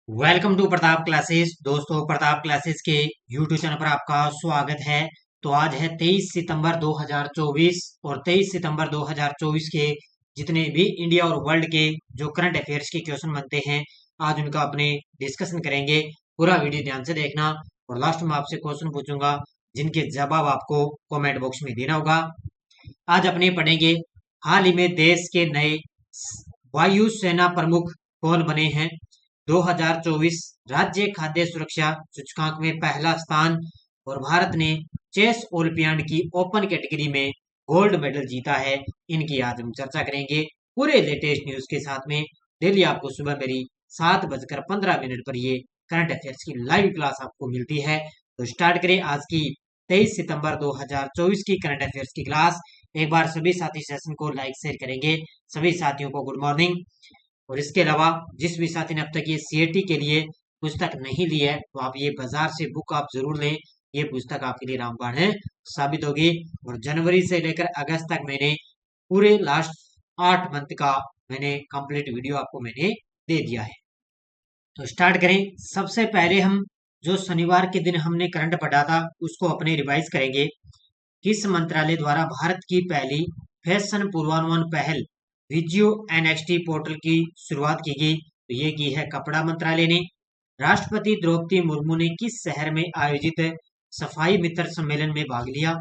Welcome to Pratap classes. दोस्तों, Pratap classes के YouTube channel पर आपका स्वागत है। तो आज है 23 सितंबर 2024 और 23 सितंबर 2024 के जितने भी इंडिया और वर्ल्ड के जो करंट अफेयर्स के क्वेश्चन बनते हैं, आज उनका अपने डिस्कशन करेंगे। पूरा वीडियो ध्यान से देखना और लास्ट में आपसे क्वेश्चन पूछूंगा जिनके जवाब आपको कमेंट बॉक्स में देना होगा। आज अपने पढ़ेंगे हाल ही में देश के नए वायु सेना प्रमुख कौन बने हैं। 2024 राज्य खाद्य सुरक्षा सूचकांक में पहला स्थान और भारत ने चेस ओलंपियाड की ओपन कैटेगरी में गोल्ड मेडल जीता है। इनकी आज हम चर्चा करेंगे पूरे लेटेस्ट न्यूज के साथ में। डेली आपको सुबह मेरी 7:15 पर ये करंट अफेयर्स की लाइव क्लास आपको मिलती है। तो स्टार्ट करें आज की 23 सितंबर 2024 की करंट अफेयर्स की क्लास। एक बार सभी साथी सेशन को लाइक शेयर करेंगे। सभी साथियों को गुड मॉर्निंग। और इसके अलावा जिस भी साथी ने अब तक ये सीएटी के लिए पुस्तक नहीं ली है तो आप ये बाजार से बुक आप जरूर लें। ये पुस्तक आपके लिए रामबाण है साबित होगी। और जनवरी से लेकर अगस्त तक मैंने पूरे लास्ट 8 मंथ का मैंने कंप्लीट वीडियो आपको मैंने दे दिया है। तो स्टार्ट करें। सबसे पहले हम जो शनिवार के दिन हमने करंट पढ़ा था उसको अपने रिवाइज करेंगे। किस मंत्रालय द्वारा भारत की पहली फैशन पूर्वानुमान पहल विजियो एनएक्सटी पोर्टल की शुरुआत की गई? तो ये की है कपड़ा मंत्रालय ने। राष्ट्रपति द्रौपदी मुर्मू ने किस शहर में आयोजित सफाई मित्र सम्मेलन में भाग लिया?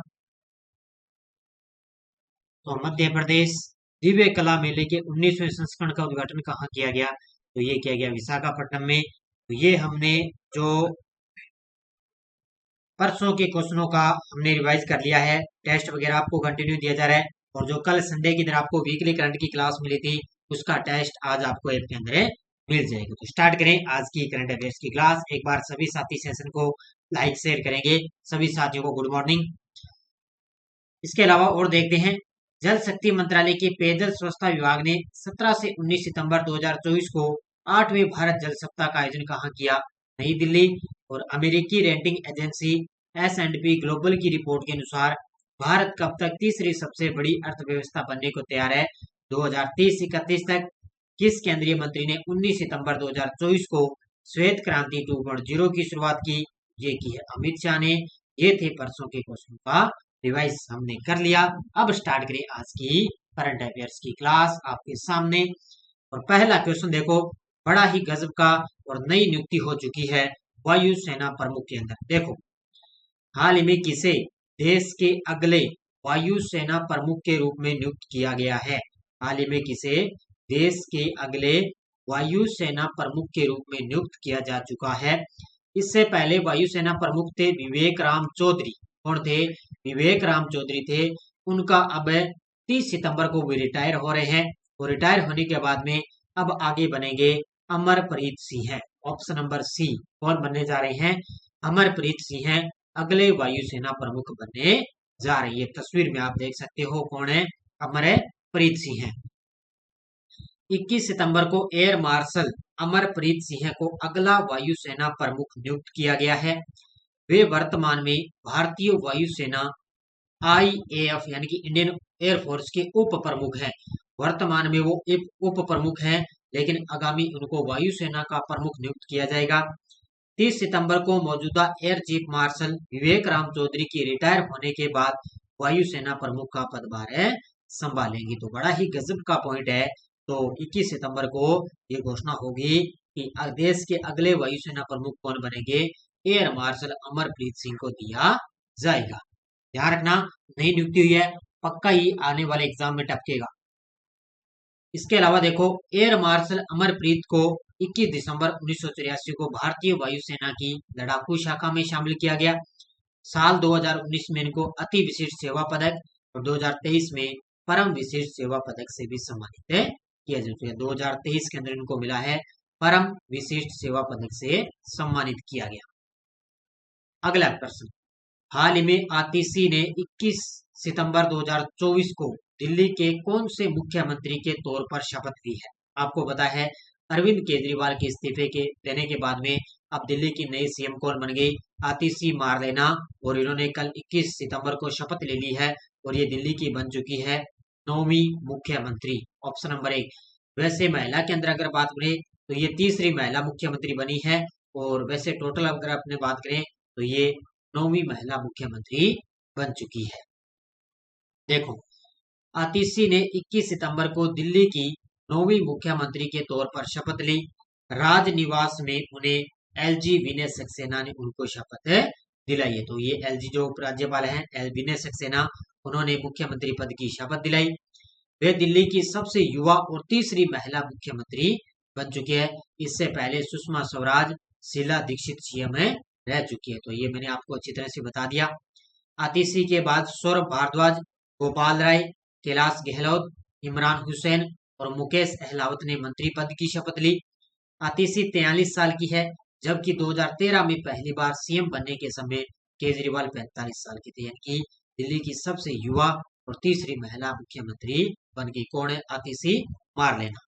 तो मध्य प्रदेश। दिव्य कला मेले के 19वें संस्करण का उद्घाटन कहाँ किया गया? तो ये किया गया विशाखापट्टनम में। तो ये हमने जो परसों के क्वेश्चनों का हमने रिवाइज कर लिया है। टेस्ट वगैरह आपको कंटिन्यू दिया जा रहा है और जो कल संडे की दिन आपको वीकली करंट की क्लास मिली थी उसका टेस्ट आज आपको ऐप के अंदर मिल जाएगा। तो स्टार्ट करें आज की करंट अफेयर्स की क्लास। एक बार सभी साथी सेशन को लाइक शेयर करेंगे। सभी साथियों को गुड मॉर्निंग। इसके अलावा और देखते हैं। जल शक्ति मंत्रालय के पेयजल स्वच्छता विभाग ने 17 से 19 सितंबर 2024 को 8वें भारत जल सप्ताह का आयोजन कहाँ किया? नई दिल्ली। और अमेरिकी रेटिंग एजेंसी S&P ग्लोबल की रिपोर्ट के अनुसार भारत कब तक तीसरी सबसे बड़ी अर्थव्यवस्था बनने को तैयार है? 2030-31 तक। किस केंद्रीय मंत्री ने 19 सितंबर 2024 को श्वेत क्रांति 2.0 की शुरुआत की? ये की है अमित शाह ने। ये थे परसों के क्वेश्चन का रिवाइज हमने कर लिया। अब स्टार्ट करें आज की करंट अफेयर्स की क्लास आपके सामने। और पहला क्वेश्चन देखो, बड़ा ही गजब का और नई नियुक्ति हो चुकी है वायु सेना प्रमुख के अंदर। देखो, हाल ही में किसे देश के अगले वायु सेना प्रमुख के रूप में नियुक्त किया गया है? हाल ही में किसे देश के अगले वायु सेना प्रमुख के रूप में नियुक्त किया जा चुका है? इससे पहले वायुसेना प्रमुख थे विवेक राम चौधरी। कौन थे? विवेक राम चौधरी थे। उनका अब 30 सितंबर को भी रिटायर हो रहे हैं और रिटायर होने के बाद में अब आगे बनेंगे अमरप्रीत सिंह है। Option number C. कौन बनने जा रहे हैं? अमरप्रीत सिंह है अगले वायुसेना प्रमुख बनने जा रही है। तस्वीर में आप देख सकते हो कौन है? अमरप्रीत सिंह है। 21 सितंबर को एयर मार्शल अमरप्रीत सिंह को अगला वायुसेना प्रमुख नियुक्त किया गया है। वे वर्तमान में भारतीय वायुसेना IAF यानी कि इंडियन एयरफोर्स के उप प्रमुख हैं। वर्तमान में वो उप प्रमुख हैं, लेकिन आगामी उनको वायुसेना का प्रमुख नियुक्त किया जाएगा। 30 सितंबर को मौजूदा एयर चीफ मार्शल विवेक राम चौधरी की रिटायर होने के बाद वायुसेना प्रमुख का पदभार संभालेंगे। तो बड़ा ही गजब का पॉइंट है। तो 21 सितंबर को ये घोषणा होगी कि देश के अगले वायुसेना प्रमुख कौन बनेंगे? एयर मार्शल अमरप्रीत सिंह को दिया जाएगा। ध्यान रखना, नई नियुक्ति हुई है, पक्का ही आने वाले एग्जाम में टपकेगा। इसके अलावा देखो, एयर मार्शल अमरप्रीत को 21 दिसंबर 1983 को भारतीय वायुसेना की लड़ाकू शाखा में शामिल किया गया। साल 2019 में इनको अति विशिष्ट सेवा पदक और 2023 में परम विशिष्ट सेवा पदक से भी सम्मानित किया जाता है। 2023 के अंदर इनको मिला है परम विशिष्ट सेवा पदक से सम्मानित किया गया। अगला प्रश्न, हाल ही में आतिशी ने 21 सितंबर 2024 को दिल्ली के कौन से मुख्यमंत्री के तौर पर शपथ ली है? आपको पता है अरविंद केजरीवाल के इस्तीफे के देने के बाद में अब दिल्ली की नई सीएम कौन बन गई? आतिशी मारलेना। और इन्होंने कल 21 सितंबर को शपथ ले ली है और ये दिल्ली की बन चुकी है 9वीं मुख्यमंत्री। Option number 1। वैसे महिला के अंदर अगर बात करें तो ये तीसरी महिला मुख्यमंत्री बनी है। और वैसे टोटल अगर अपने बात करें तो ये 9वीं महिला मुख्यमंत्री बन चुकी है। देखो, आतिशी ने 21 सितंबर को दिल्ली की 9वीं मुख्यमंत्री के तौर पर शपथ ली। राजनिवास में उन्हें एलजी विनय सक्सेना ने उनको शपथ दिलाई है। तो ये एलजी जो उपराज्यपाल हैं, एल विनय सक्सेना, उन्होंने मुख्यमंत्री पद की शपथ दिलाई। वे दिल्ली की सबसे युवा और तीसरी महिला मुख्यमंत्री बन चुकी है। इससे पहले सुषमा स्वराज, शीला दीक्षित सीएम में रह चुकी है। तो ये मैंने आपको अच्छी तरह से बता दिया। आतिशी के बाद सौरभ भारद्वाज, गोपाल राय, कैलाश गहलोत, इमरान हुसैन और मुकेश अहलावत ने मंत्री पद की शपथ ली। आतिशी 43 साल की है, जबकि 2013 में पहली बार सीएम बनने के समय केजरीवाल 45 साल के थे। यानी कि दिल्ली की सबसे युवा और तीसरी महिला मुख्यमंत्री बन गई। कौन है? आतिशी मार लेना।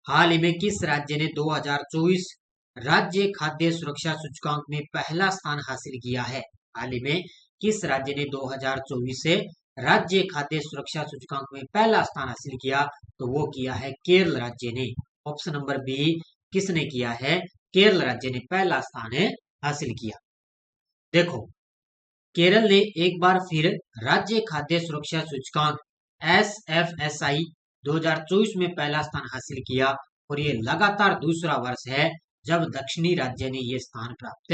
हाल ही में किस राज्य ने 2024 राज्य खाद्य सुरक्षा सूचकांक में पहला स्थान हासिल किया है? हाल ही में किस राज्य ने 2024 से राज्य खाद्य सुरक्षा सूचकांक में पहला स्थान हासिल किया? तो वो किया है केरल राज्य ने। ऑप्शन नंबर बी, किसने किया है? केरल राज्य ने पहला स्थान हासिल किया। देखो, केरल ने एक बार फिर राज्य खाद्य सुरक्षा सूचकांक SFSI 2024 में पहला स्थान हासिल किया और ये लगातार दूसरा वर्ष है जब दक्षिणी राज्य ने ये स्थान प्राप्त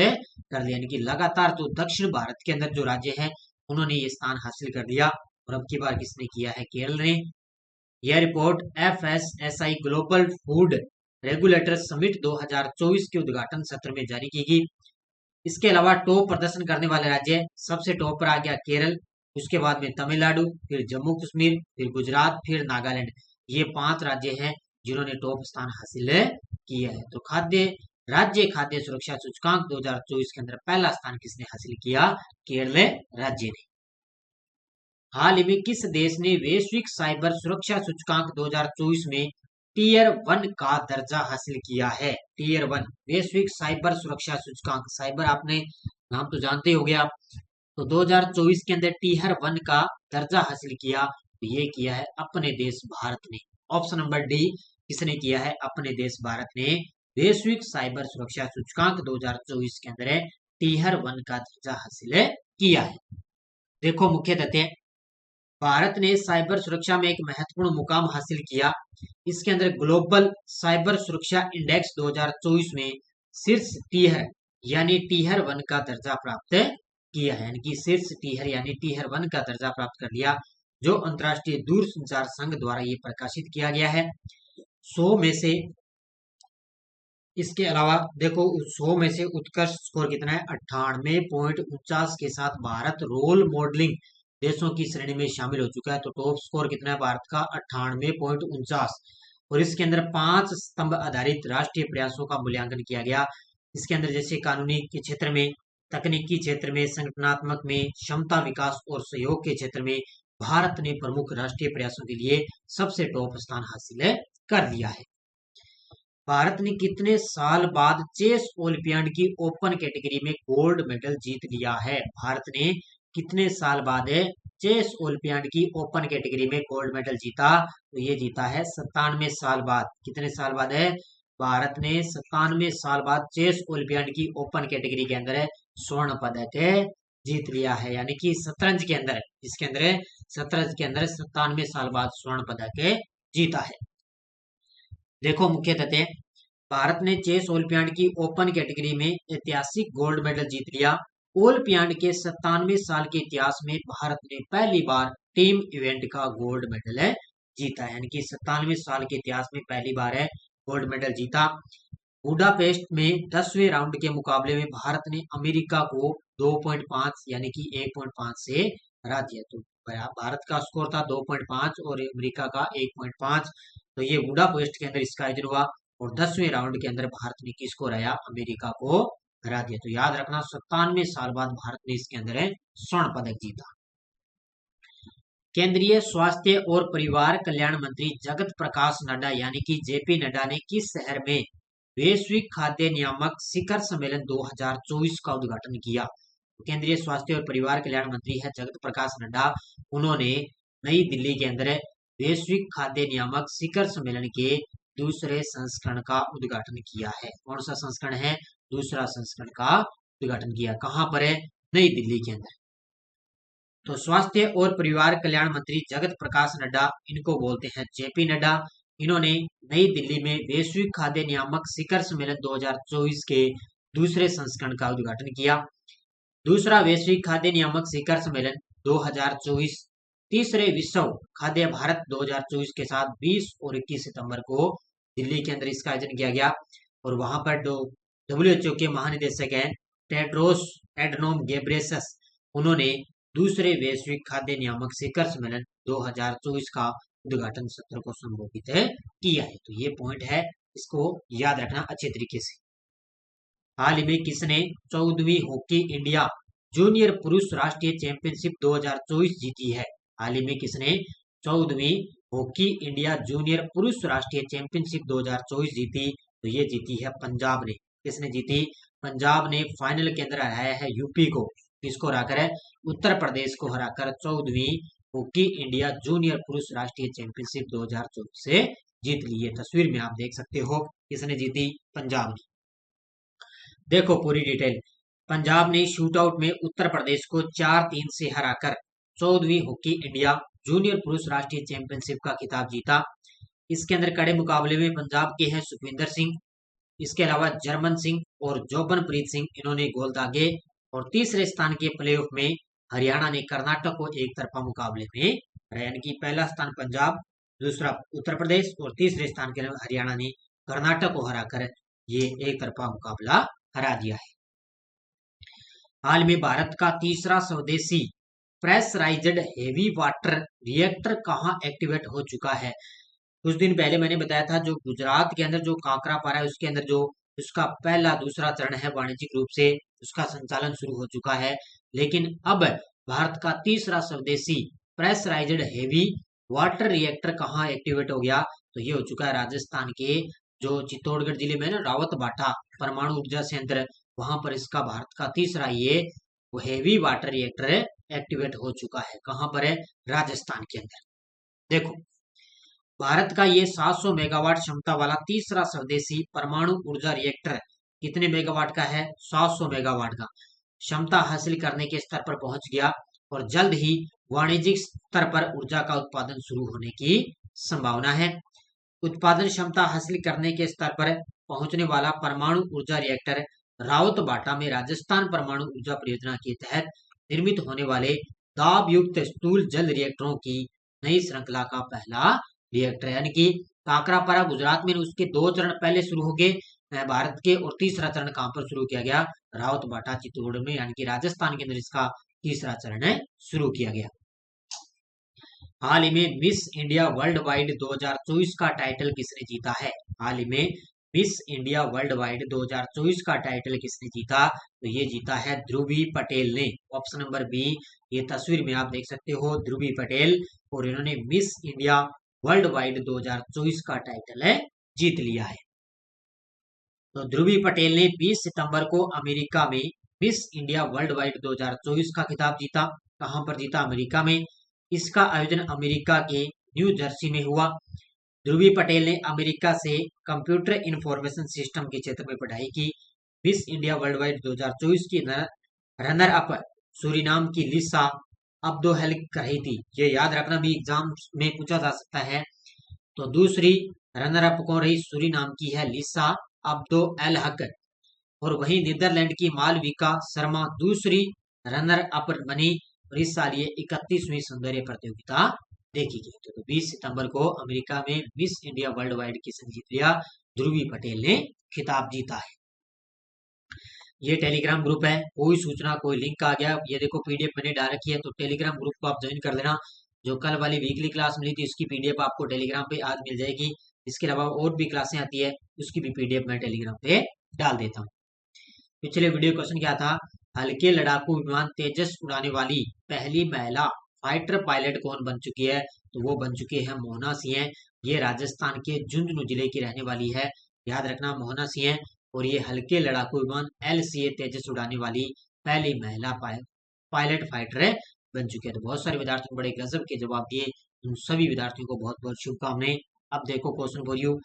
कर लिया। यानी कि लगातार तो दक्षिण भारत के अंदर जो राज्य है उन्होंने ये स्थान हासिल कर लिया और अब की बार किसने किया है? केरल ने। यह report FSSI global food regulator summit 2024 के उद्घाटन सत्र में जारी की गई। इसके अलावा टॉप प्रदर्शन करने वाले राज्य, सबसे टॉप पर आ गया केरल, उसके बाद में तमिलनाडु, फिर जम्मू कश्मीर, फिर गुजरात, फिर नागालैंड। ये 5 राज्य हैं जिन्होंने टॉप स्थान हासिल किया है। तो राज्य खाद्य सुरक्षा सूचकांक 2024 के अंदर पहला स्थान किसने हासिल किया? केरल राज्य ने। हाल ही में किस देश ने वैश्विक साइबर सुरक्षा सूचकांक 2024 में टीयर 1 का दर्जा हासिल किया है? टीयर 1 वैश्विक साइबर सुरक्षा सूचकांक, साइबर आपने नाम तो जानते हो गया। तो 2024 के अंदर टीयर 1 का दर्जा हासिल किया, ये किया है अपने देश भारत ने। ऑप्शन नंबर डी, किसने किया है? अपने देश भारत ने वैश्विक साइबर सुरक्षा सूचकांक 2024 के अंदर टीयर 1 का दर्जा हासिल किया है। देखो, मुख्य तथ्य, भारत ने साइबर सुरक्षा में एक महत्वपूर्ण मुकाम हासिल किया। इसके अंदर ग्लोबल साइबर सुरक्षा इंडेक्स 2024 में शीर्ष टीयर यानी टीयर 1 का दर्जा प्राप्त किया है। यानी कि शीर्ष टीयर यानी टीयर 1 का दर्जा प्राप्त कर लिया, जो अंतर्राष्ट्रीय दूरसंचार संघ द्वारा ये प्रकाशित किया गया है। 100 में से, इसके अलावा देखो 100 में से उत्कृष्ट स्कोर कितना है? 98.49 के साथ भारत रोल मॉडलिंग देशों की श्रेणी में शामिल हो चुका है। तो टॉप स्कोर कितना है भारत का? 98.49। और इसके अंदर 5 स्तंभ आधारित राष्ट्रीय प्रयासों का मूल्यांकन किया गया। इसके अंदर जैसे कानूनी के क्षेत्र में, तकनीकी क्षेत्र में, संगठनात्मक में, क्षमता विकास और सहयोग के क्षेत्र में भारत ने प्रमुख राष्ट्रीय प्रयासों के लिए सबसे टॉप स्थान हासिल कर लिया है। भारत ने कितने साल बाद चेस ओलंपियाड की ओपन कैटेगरी में गोल्ड मेडल जीत लिया है? भारत ने कितने साल बाद चेस ओलंपियाड की ओपन कैटेगरी में गोल्ड मेडल जीता? तो ये जीता है 97 साल बाद। कितने साल बाद है? भारत ने 97 साल बाद चेस ओलंपियाड की ओपन कैटेगरी के अंदर स्वर्ण पदक जीत लिया है। यानी कि शतरंज के अंदर, इसके अंदर शतरंज के अंदर 97 साल बाद स्वर्ण पदक जीता है। देखो, मुख्य तथ्य, भारत ने चेस ओलंपियाड की ओपन कैटेगरी में ऐतिहासिक गोल्ड मेडल जीत लिया। ओलंपियाड के 97 साल के इतिहास में भारत ने पहली बार टीम इवेंट का गोल्ड मेडल जीता है। यानी कि 97 साल के इतिहास में पहली बार है गोल्ड मेडल जीता। बुडापेस्ट में 10वें राउंड के मुकाबले में भारत ने अमेरिका को 2.5 यानी कि 1.5 से हरा दिया। तो भारत का स्कोर था 2.5 और अमेरिका का 1.5। तो ये बुडापेस्ट के अंदर इसका आयोजन हुआ और 10वें राउंड के अंदर भारत ने किसको हराया? अमेरिका को हरा दिया। तो याद रखना, 97 साल बाद भारत ने इसके अंदर स्वर्ण पदक जीता। केंद्रीय स्वास्थ्य और परिवार कल्याण मंत्री जगत प्रकाश नड्डा यानी कि जेपी नड्डा ने किस शहर में वैश्विक खाद्य नियामक शिखर सम्मेलन 2024 का उद्घाटन किया? केंद्रीय स्वास्थ्य और परिवार कल्याण मंत्री है जगत प्रकाश नड्डा। उन्होंने नई दिल्ली के अंदर वैश्विक खाद्य नियामक शिखर सम्मेलन के दूसरे संस्करण का उद्घाटन किया है। कौन सा संस्करण है? दूसरा संस्करण का उद्घाटन किया। कहां पर है? नई दिल्ली के अंदर। तो स्वास्थ्य और परिवार कल्याण मंत्री जगत प्रकाश नड्डा, इनको बोलते हैं जेपी नड्डा, इन्होंने नई दिल्ली में वैश्विक खाद्य नियामक शिखर सम्मेलन 2024 के दूसरे संस्करण का उद्घाटन किया। दूसरा वैश्विक खाद्य नियामक शिखर सम्मेलन 2024 तीसरे विश्व खाद्य भारत 2024 के साथ 20 और 21 सितंबर को दिल्ली के अंदर इसका आयोजन किया गया। और वहां पर WHO के महानिदेशक हैं टेड्रोस एडनोम गेब्रेसस, उन्होंने दूसरे वैश्विक खाद्य नियामक शिखर सम्मेलन 2024 का उद्घाटन सत्र को संबोधित किया है। तो ये पॉइंट है, इसको याद रखना अच्छे तरीके से। हाल ही में किसने 14वीं हॉकी इंडिया जूनियर पुरुष राष्ट्रीय चैंपियनशिप 2024 जीती है? हाल ही में किसने 14वीं हॉकी इंडिया जूनियर पुरुष राष्ट्रीय चैंपियनशिप 2024 जीती? तो ये जीती है पंजाब ने। किसने जीती? पंजाब ने फाइनल के अंदर हराया है यूपी को। किसको हराकर है? उत्तर प्रदेश को हराकर 14वीं हॉकी इंडिया जूनियर पुरुष राष्ट्रीय चैंपियनशिप 2024 से जीत ली है। तस्वीर में आप देख सकते हो किसने जीती? पंजाब ने। देखो पूरी डिटेल। पंजाब ने शूटआउट में उत्तर प्रदेश को 4-3 से हराकर 14वीं हॉकी इंडिया जूनियर पुरुष राष्ट्रीय चैंपियनशिप का खिताब जीता। इसके अंदर कड़े मुकाबले में पंजाब के हैं सुखविंदर सिंह, इसके अलावा जर्मन सिंह और जोबनप्रीत सिंह, इन्होंने गोल दागे। और तीसरे स्थान के प्लेऑफ में हरियाणा ने कर्नाटक को एक तरफा मुकाबले में हराया, यानी कि पहला स्थान पंजाब, दूसरा उत्तर प्रदेश और तीसरे स्थान के हरियाणा ने कर्नाटक को हराकर ये एक तरफा मुकाबला हरा दिया है। हाल में भारत का तीसरा स्वदेशी प्रेशराइज्ड हेवी वाटर रिएक्टर कहां एक्टिवेट हो चुका है? कुछ दिन पहले मैंने बताया था, जो गुजरात के अंदर जो कांकरापारा है उसके अंदर जो उसका पहला दूसरा चरण है वाणिज्यिक रूप से उसका संचालन शुरू हो चुका है। लेकिन अब भारत का तीसरा स्वदेशी प्रेशराइज्ड हेवी वाटर रिएक्टर कहाँ एक्टिवेट हो गया? तो ये हो चुका है राजस्थान के जो चित्तौड़गढ़ जिले में ना रावत बाटा परमाणु ऊर्जा संयंत्र, वहां पर इसका भारत का तीसरा ये वो हेवी वाटर रिएक्टर एक्टिवेट हो चुका है। कहां पर है? राजस्थान के अंदर। देखो भारत का ये 700 मेगावाट क्षमता वाला तीसरा स्वदेशी परमाणु ऊर्जा रिएक्टर कितने मेगावाट का है? 700 मेगावाट का क्षमता हासिल करने के स्तर पर पहुंच गया और जल्द ही वाणिज्यिक स्तर पर ऊर्जा का उत्पादन शुरू होने की संभावना है। उत्पादन क्षमता हासिल करने के स्तर पर पहुंचने वाला परमाणु ऊर्जा रिएक्टर रावत बाटा में राजस्थान परमाणु ऊर्जा परियोजना के तहत निर्मित होने वाले दाब युक्त स्थूल जल रिएक्टरों की नई श्रृंखला का पहला रिएक्टर, यानी कि काकरापारा गुजरात में उसके 2 चरण पहले शुरू हो गए भारत के, और तीसरा चरण कहां पर शुरू किया गया? रावत बाटा चित्तौड़गढ़ में, यानी कि राजस्थान के अंदर इसका तीसरा चरण शुरू किया गया। हाल ही में मिस इंडिया वर्ल्ड वाइड 2024 का टाइटल किसने जीता है? हाल ही में मिस इंडिया वर्ल्ड वाइड 2024 का टाइटल किसने जीता? तो ये जीता है ध्रुवी पटेल ने। ऑप्शन नंबर बी, ये तस्वीर में आप देख सकते हो ध्रुवी पटेल, और इन्होंने मिस इंडिया वर्ल्ड वाइड 2024 का टाइटल जीत लिया है। तो ध्रुवी पटेल ने 20 सितंबर को अमेरिका में मिस इंडिया वर्ल्ड वाइड 2024 का खिताब जीता। कहां पर जीता? अमेरिका में। इसका आयोजन अमेरिका के न्यू जर्सी में हुआ। ध्रुवी पटेल ने अमेरिका से कंप्यूटर इंफॉर्मेशन सिस्टम के क्षेत्र में पढ़ाई की। मिस इंडिया वर्ल्ड वाइड 2024 की रनर अप सूरीनाम की लिसा अब्दोहल कर रही थी। ये याद रखना भी एग्जाम में पूछा जा सकता है। तो दूसरी रनर अप कौन रही? सूरीनाम की है लिसा अब्दो एल हक, और वहीं नीदरलैंड की मालविका शर्मा दूसरी रनर अप बनी। और इस साल ये 31वीं सौंदर्य प्रतियोगिता देखी गई। तो 20 सितंबर को अमेरिका में मिस इंडिया वर्ल्ड वाइड किसने जीत लिया? ध्रुवी पटेल ने खिताब जीता है। ये टेलीग्राम ग्रुप है, कोई सूचना कोई लिंक आ गया, ये देखो पीडीएफ मैंने डाल रखी है, तो टेलीग्राम ग्रुप को आप ज्वाइन कर लेना। जो कल वाली वीकली क्लास मिली थी उसकी पीडीएफ आपको टेलीग्राम पे आज मिल जाएगी। इसके अलावा और भी क्लासें आती है उसकी भी पीडीएफ मैं टेलीग्राम पे डाल देता हूँ। पिछले वीडियो क्वेश्चन क्या था? हल्के लड़ाकू विमान तेजस उड़ाने वाली पहली महिला फाइटर पायलट कौन बन चुकी है? तो वो बन चुकी है मोहना सिंह। ये राजस्थान के झुंझुनू जिले की रहने वाली है, याद रखना मोहना सिंह। और ये हल्के लड़ाकू विमान LCA तेजस उड़ाने वाली पहली महिला पायलट फाइटर बन चुके हैं। तो बहुत सारे विद्यार्थियों बड़े गजब के जवाब दिए, उन सभी विद्यार्थियों को बहुत बहुत शुभकामनाएं। अब देखो क्वेश्चन फॉर यू,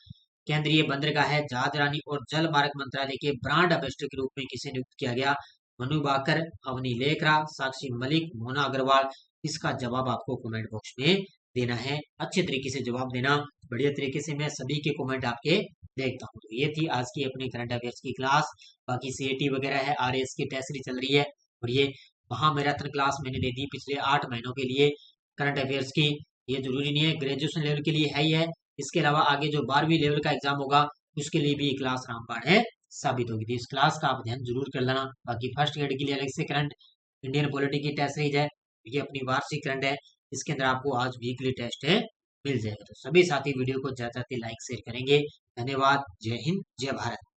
केंद्रीय बंदरगाह है जहाज रानी और जल मार्ग मंत्रालय के ब्रांड एम्बेसडर के रूप में किसे नियुक्त किया गया? मनु बाकर, अवनी लेखरा, साक्षी मलिक, मोना अग्रवाल। इसका जवाब आपको कमेंट बॉक्स में देना है। अच्छे तरीके से जवाब देना, बढ़िया तरीके से मैं सभी के कमेंट आपके देखता हूँ। तो ये थी आज की अपनी करंट अफेयर्स की क्लास। बाकी सीएटी वगैरह है, आरएएस की टेस्ट चल रही है और ये महामैराथन क्लास मैंने दे दी पिछले 8 महीनों के लिए करंट अफेयर्स की। ये जरूरी नहीं है, ग्रेजुएशन लेवल के लिए है ही है। इसके अलावा आगे जो 12वीं लेवल का एग्जाम होगा उसके लिए भी क्लास रामबाण है साबित होगी। तो इस क्लास का आप ध्यान जरूर कर लेना। बाकी फर्स्ट ग्रेड के लिए अलग से करंट इंडियन पॉलिटी की टेस्ट सीरीज है, ये अपनी वार्षिक करंट है, इसके अंदर आपको आज वीकली टेस्ट है मिल जाएगा। तो सभी साथी वीडियो को ज्यादा से लाइक शेयर करेंगे। धन्यवाद। जय हिंद, जय भारत।